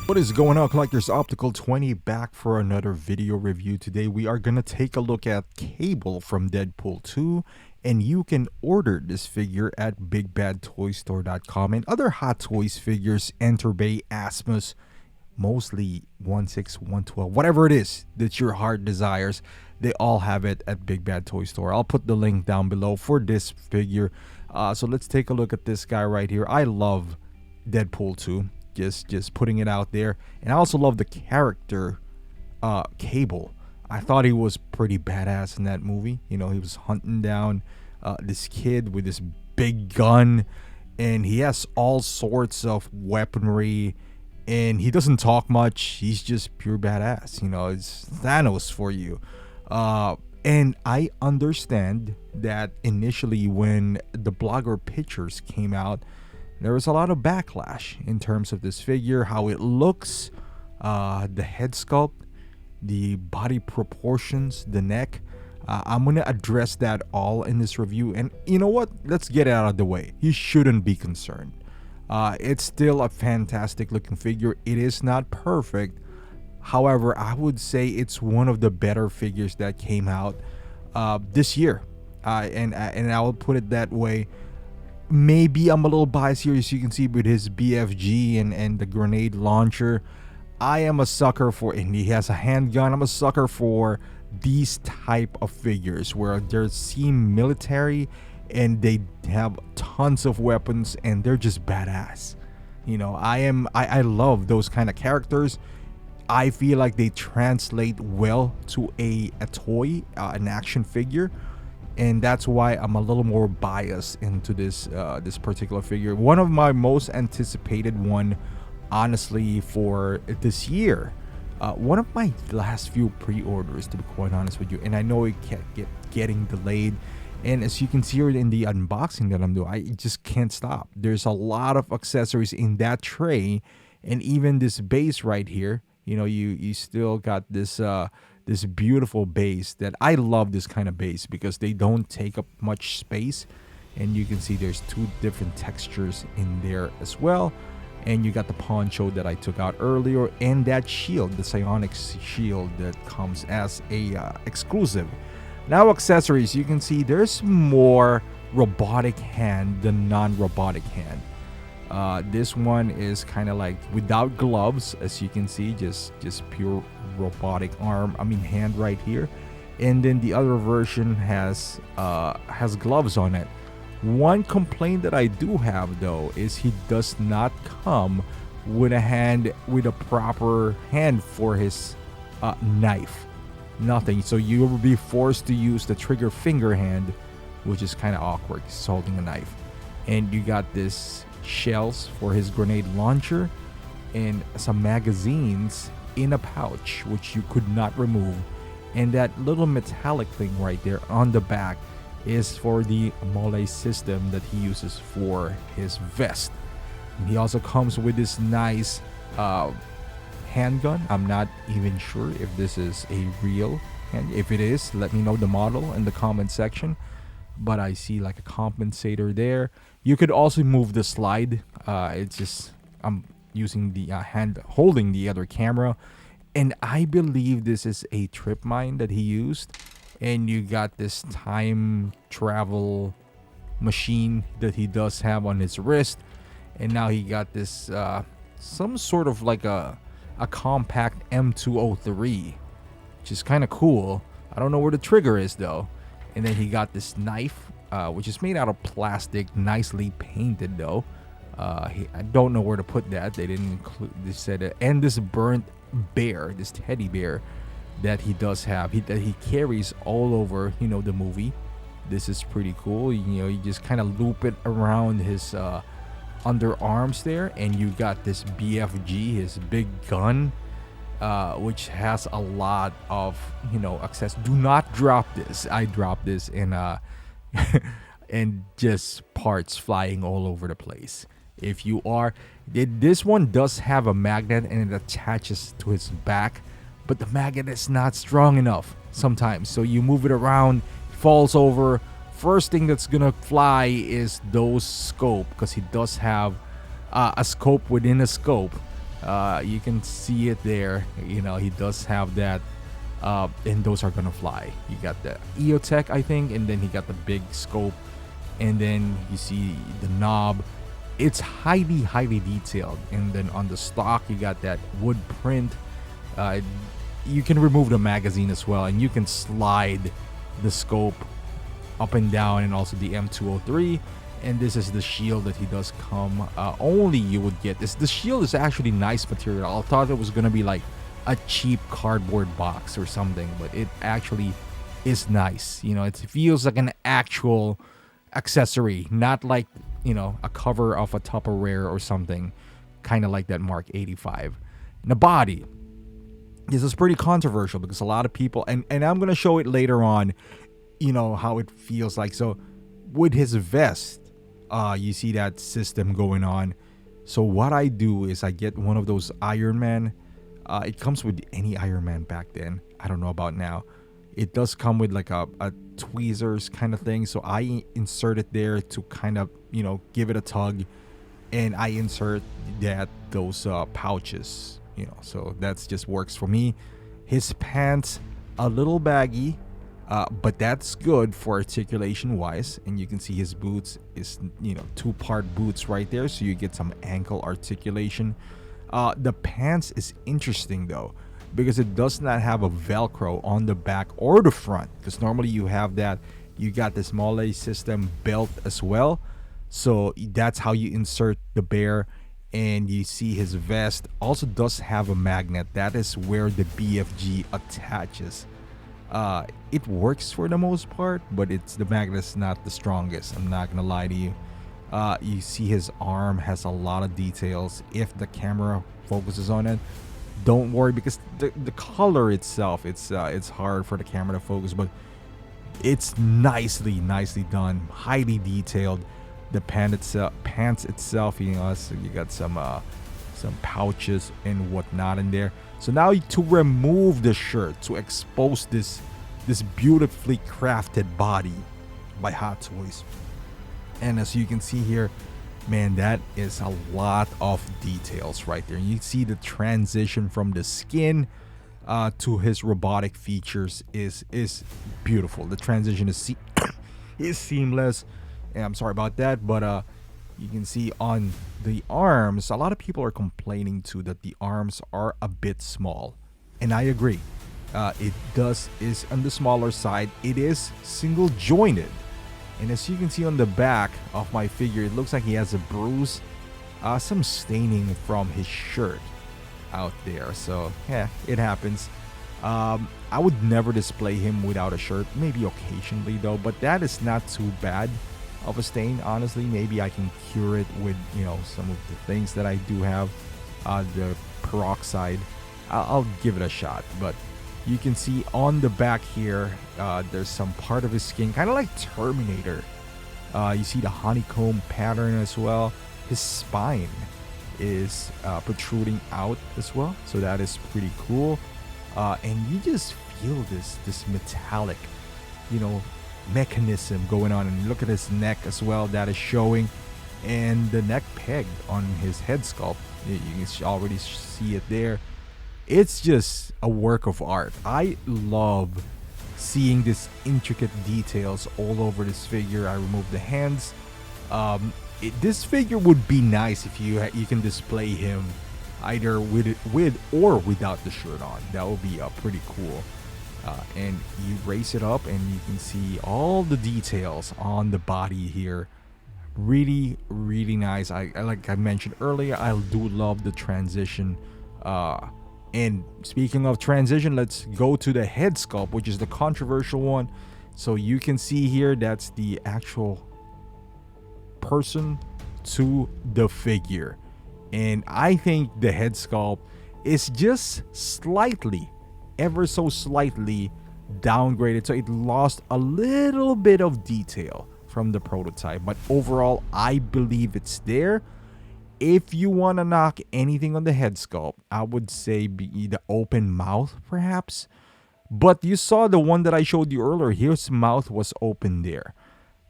What is going on, collectors? Optical 20 back for another video review. Today we are gonna take a look at Cable from Deadpool 2, and you can order this figure at bigbadtoystore.com and other Hot Toys figures, Enterbay, Asmus, mostly 1/6, 1/12, whatever it is that your heart desires. They all have it at Big Bad Toy Store. I'll put the link down below for this figure. So let's take a look at this guy right here. I love Deadpool 2. Just putting it out there. And I also love the character Cable. I thought he was pretty badass in that movie. You know, he was hunting down this kid with this big gun, and he has all sorts of weaponry, and he doesn't talk much. He's just pure badass. You know, it's Thanos for you. And I understand that initially when the blogger pictures came out, there was a lot of backlash in terms of this figure, how it looks, the head sculpt, the body proportions, the neck. I'm going to address that all in this review. And you know what? Let's get it out of the way. You shouldn't be concerned. It's still a fantastic looking figure. It is not perfect. However, I would say it's one of the better figures that came out this year. And I will put it that way. Maybe I'm a little biased here, as you can see with his BFG and the grenade launcher. I am a sucker for, and he has a handgun. I'm a sucker for these type of figures where they seem military and they have tons of weapons and they're just badass. You know, I love those kind of characters. I feel like they translate well to a toy, an action figure. And that's why I'm a little more biased into this particular figure. One of my most anticipated one, honestly, for this year. One of my last few pre-orders, to be quite honest with you. And I know it kept getting delayed. And as you can see here in the unboxing that I'm doing, I just can't stop. There's a lot of accessories in that tray. And even this base right here. You know, you still got this this beautiful base that I love. This kind of base because they don't take up much space, and you can see there's two different textures in there as well. And you got the poncho that I took out earlier, and that shield, the psionic shield that comes as a exclusive. Now accessories, you can see there's more robotic hand than non-robotic hand. This one is kind of like without gloves, as you can see, just pure robotic hand right here. And then the other version has gloves on it. One complaint that I do have though is he does not come with a proper hand for his knife. Nothing. So you will be forced to use the trigger finger hand, which is kind of awkward. He's holding a knife. And you got this shells for his grenade launcher and some magazines in a pouch which you could not remove, and that little metallic thing right there on the back is for the mole system that he uses for his vest. And he also comes with this nice handgun. I'm not even sure if this is a real hand. If it is, let me know the model in the comment section. But I see like a compensator there. You could also move the slide. It's just I'm using the hand holding the other camera, and I believe this is a trip mine that he used. And you got this time travel machine that he does have on his wrist, and now he got this some sort of like a compact M203, which is kind of cool. I don't know where the trigger is though. And then he got this knife, which is made out of plastic, nicely painted though. I don't know where to put that. They didn't include. They said it. And this burnt bear, this teddy bear that he does have, that he carries all over, you know, the movie. This is pretty cool. You know, you just kind of loop it around his underarms there, and you got this BFG, his big gun. Which has a lot of, you know, access. Do not drop this. I dropped this in and just parts flying all over the place. If you are, this one does have a magnet and it attaches to his back, but the magnet is not strong enough sometimes. So you move it around, falls over. First thing that's gonna fly is those scope, because he does have a scope within a scope. You can see it there. You know, he does have that. And those are gonna fly. You got the EOTech, I think, and then he got the big scope, and then you see the knob. It's highly detailed. And then on the stock, you got that wood print. You can remove the magazine as well, and you can slide the scope up and down, and also the M203. And this is the shield that he does come. Only you would get this. The shield is actually nice material. I thought it was gonna be like a cheap cardboard box or something, but it actually is nice. You know, it feels like an actual accessory, not like, you know, a cover of a Tupperware or something, kind of like that Mark 85. And the body, this is pretty controversial because a lot of people, and I'm gonna show it later on, you know, how it feels like. So with his vest, you see that system going on. So what I do is I get one of those Iron Man. It comes with any Iron Man back then. I don't know about now. It does come with like a tweezers kind of thing. So I insert it there to kind of, you know, give it a tug. And I insert those pouches, you know. So that's just works for me. His pants, a little baggy. But that's good for articulation wise. And you can see his boots is, you know, 2-part boots right there. So you get some ankle articulation. The pants is interesting though, because it does not have a Velcro on the back or the front. Because normally you have that. You got this Mole system belt as well. So that's how you insert the bear. And you see his vest also does have a magnet. That is where the BFG attaches. It works for the most part, but the magnet's not the strongest. I'm not gonna lie to you. You see his arm has a lot of details. If the camera focuses on it, don't worry, because the color itself, it's hard for the camera to focus, but it's nicely done, highly detailed. The pants itself, you know, so you got some pouches and whatnot in there. So now to remove the shirt, to expose this beautifully crafted body by Hot Toys. And as you can see here, man, that is a lot of details right there. You see the transition from the skin to his robotic features is beautiful. The transition is seamless. And I'm sorry about that, but you can see on the arms, a lot of people are complaining too that the arms are a bit small, and I agree. It is on the smaller side. It is single jointed, and as you can see on the back of my figure, it looks like he has a bruise, some staining from his shirt out there. So yeah, it happens. I would never display him without a shirt, maybe occasionally though, but that is not too bad of a stain, honestly. Maybe I can cure it with, you know, some of the things that I do have, the peroxide. I'll give it a shot. But you can see on the back here, there's some part of his skin, kind of like Terminator. You see the honeycomb pattern as well. His spine is protruding out as well, so that is pretty cool. And you just feel this metallic, you know, mechanism going on. And look at his neck as well, that is showing, and the neck peg on his head sculpt, you can already see it there. It's just a work of art. I love seeing this intricate details all over this figure. I removed the hands. This figure would be nice if you can display him either with or without the shirt on. That would be pretty cool. And you raise it up and you can see all the details on the body here. Really nice. I like I mentioned earlier, I do love the transition. And speaking of transition, let's go to the head sculpt, which is the controversial one. So you can see here, that's the actual person to the figure. And I think the head sculpt is just slightly, ever so slightly downgraded, so it lost a little bit of detail from the prototype, but overall I believe it's there. If you want to knock anything on the head sculpt, I would say be the open mouth perhaps, but you saw the one that I showed you earlier, his mouth was open there.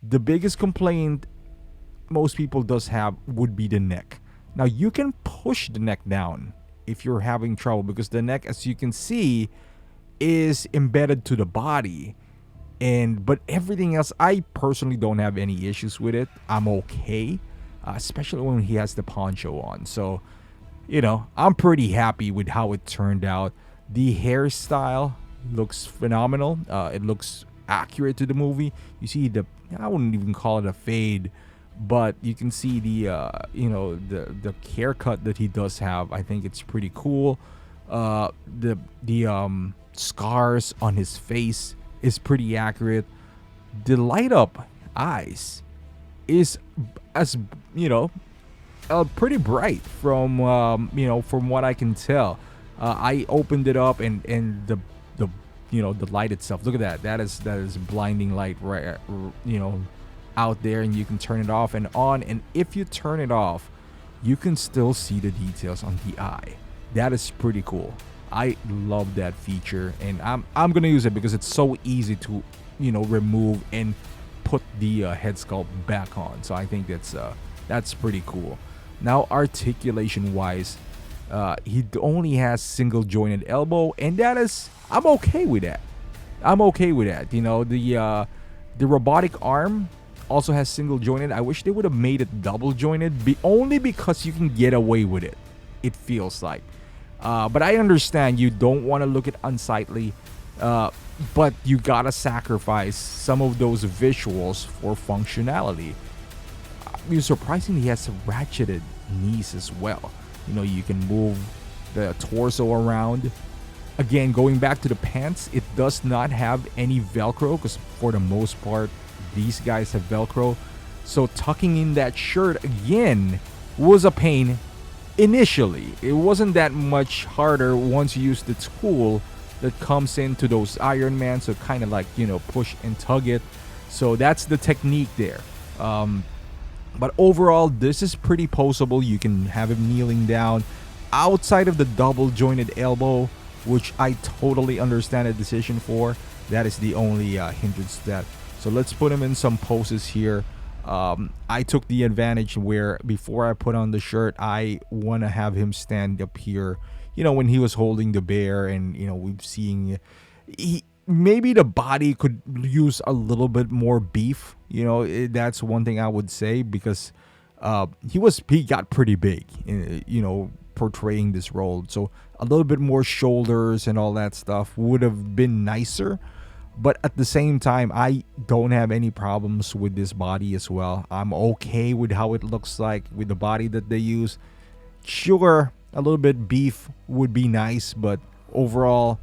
The biggest complaint most people does have would be the neck. Now you can push the neck down if you're having trouble, because the neck, as you can see, is embedded to the body. And but everything else, I personally don't have any issues with it. I'm okay, especially when he has the poncho on. So, I'm pretty happy with how it turned out. The hairstyle looks phenomenal. It looks accurate to the movie. You see I wouldn't even call it a fade, but you can see the haircut that he does have. I think it's pretty cool. The scars on his face is pretty accurate. The light up eyes is, as pretty bright from what I can tell. I opened it up, and the light itself. Look at that. That is blinding light, right? Out there, and you can turn it off and on. And if you turn it off, you can still see the details on the eye. That is pretty cool. I love that feature, and I'm gonna use it because it's so easy to remove and put the head sculpt back on. So I think that's pretty cool. Now, articulation wise, he only has single jointed elbow, and I'm okay with that. The robotic arm also has single jointed. I wish they would have made it double jointed, only because you can get away with it. It feels like. But I understand you don't want to look at unsightly, but you gotta sacrifice some of those visuals for functionality. Surprisingly, he has ratcheted knees as well. You can move the torso around. Again, going back to the pants, it does not have any Velcro, because for the most part, these guys have Velcro. So tucking in that shirt again was a pain. Initially, it wasn't that much harder once you use the tool that comes into those Iron Man, so kind of like push and tug it. So that's the technique there. But overall, this is pretty poseable. You can have him kneeling down outside of the double jointed elbow, which I totally understand a decision for. That is the only hindrance to that. So let's put him in some poses here. I took the advantage where before I put on the shirt, I want to have him stand up here, when he was holding the bear, and we've seen maybe the body could use a little bit more beef. That's one thing I would say, because he got pretty big, portraying this role. So a little bit more shoulders and all that stuff would have been nicer. But at the same time, I don't have any problems with this body as well. I'm okay with how it looks like with the body that they use. Sure, a little bit beef would be nice, but overall,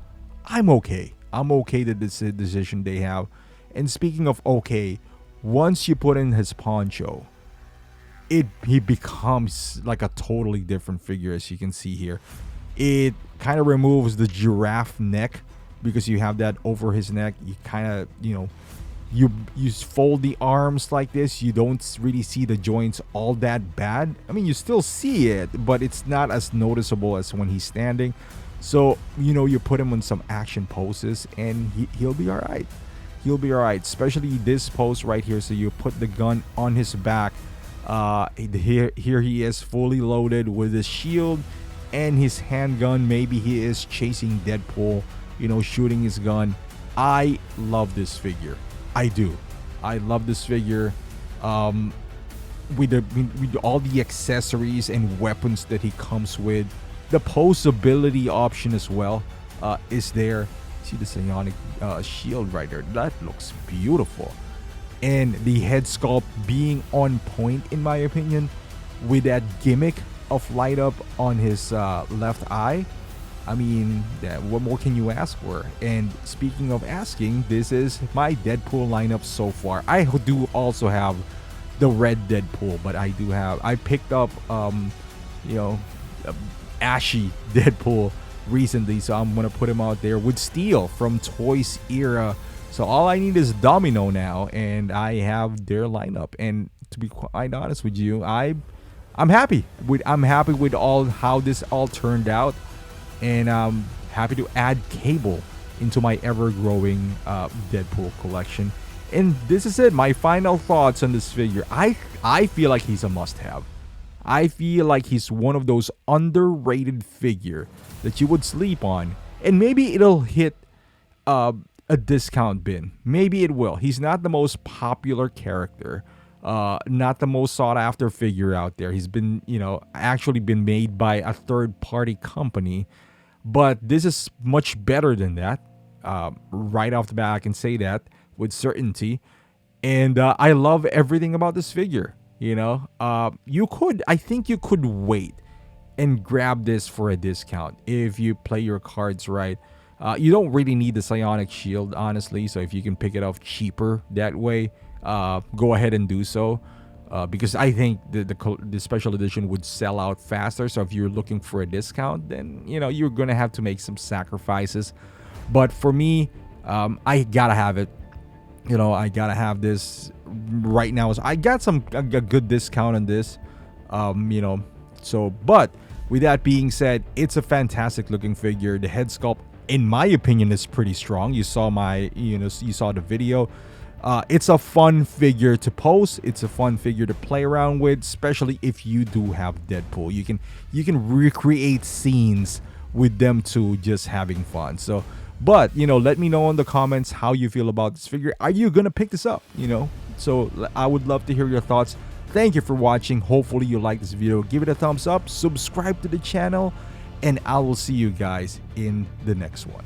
I'm okay. I'm okay with this decision they have. And speaking of okay, once you put in his poncho, he becomes like a totally different figure, as you can see here. It kind of removes the giraffe neck, because you have that over his neck. You kind of, you fold the arms like this. You don't really see the joints all that bad. I mean, you still see it, but it's not as noticeable as when he's standing. So, you put him on some action poses, and he'll be all right. He'll be all right, especially this pose right here. So you put the gun on his back. Here he is fully loaded with his shield and his handgun. Maybe he is chasing Deadpool, shooting his gun. I love this figure. I do. I love this figure. With all the accessories and weapons that he comes with, the posability option as well is there. See the psionic shield right there. That looks beautiful. And the head sculpt being on point, in my opinion, with that gimmick of light up on his left eye. I mean, what more can you ask for? And speaking of asking, this is my Deadpool lineup so far. I do also have the red Deadpool, but I picked up ashy Deadpool recently, so I'm gonna put him out there with Steel from Toys era. So all I need is Domino now, and I have their lineup. And to be quite honest with you, I'm happy with how this all turned out. And I'm happy to add Cable into my ever-growing Deadpool collection. And this is it. My final thoughts on this figure. I feel like he's a must-have. I feel like he's one of those underrated figure that you would sleep on, and maybe it'll hit a discount bin. Maybe it will. He's not the most popular character, not the most sought after figure out there. He's been, actually been made by a third party company, but this is much better than that. Right off the bat, I can say that with certainty. And I love everything about this figure. I think you could wait and grab this for a discount if you play your cards right. You don't really need the psionic shield, honestly. So if you can pick it up cheaper that way, go ahead and do so. Because I think the special edition would sell out faster. So if you're looking for a discount, then you're gonna have to make some sacrifices. But for me, I gotta have it. I gotta have this right now. I got a good discount on this. So but with that being said, it's a fantastic looking figure. The head sculpt, in my opinion, is pretty strong. You saw you saw the video. It's a fun figure to pose. It's a fun figure to play around with, especially if you do have Deadpool. You can recreate scenes with them two just having fun. So, but let me know in the comments how you feel about this figure. Are you gonna pick this up? So I would love to hear your thoughts. Thank you for watching. Hopefully you like this video. Give it a thumbs up, subscribe to the channel, and I will see you guys in the next one.